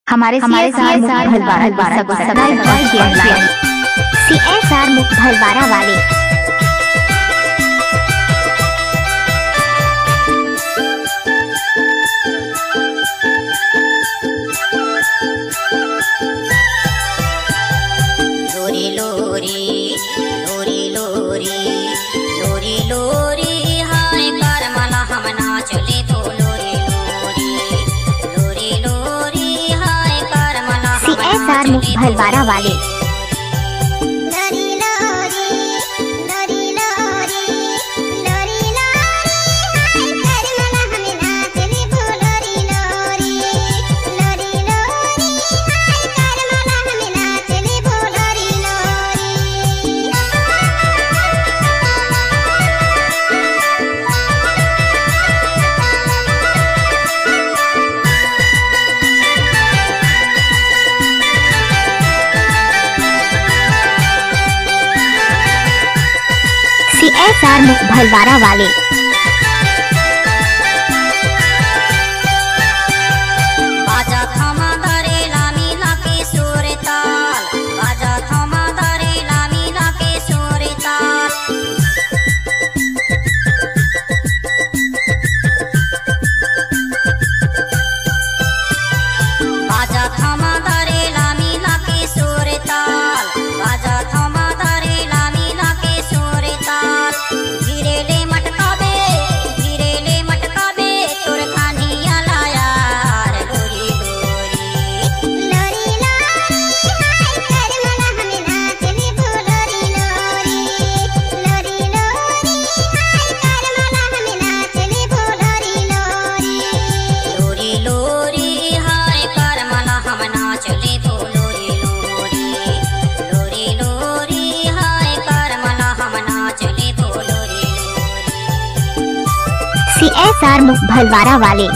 हमारे CSR Bhalwara subscribe share CSR Bhalwara वाले। लोरी लोरी लोरी लोरी लोरी लोरी हाय कर मला हम नाचले तो लोरी लोरी लोरी लोरी हाय कर मला CSR भलवारा वाले। CSR भलवारा वाले। बाजा थमा दरे लामी लाके सोरे ताल, बाजा थमा दरे लामी लाके सोरे ताल। बाजा थमा दरे लामी लाके सोरे ताल, बाजा थमा दरे लामी लाके सोरे ताल। धीरे ले मटकाबे तोर खानिया लाया रे लोरी लोरी लोरी लोरी हाय कर मला हम नाचले भोलोरी लोरी लोरी लोरी हाय कर मला हम नाचले भोलोरी लोरी लोरी लोरी हाय कर मला हम नाचले भोलोरी लोरी लोरी लोरी हाय कर मला हम नाचले भोलोरी लोरी। CSR भलवारा वाले।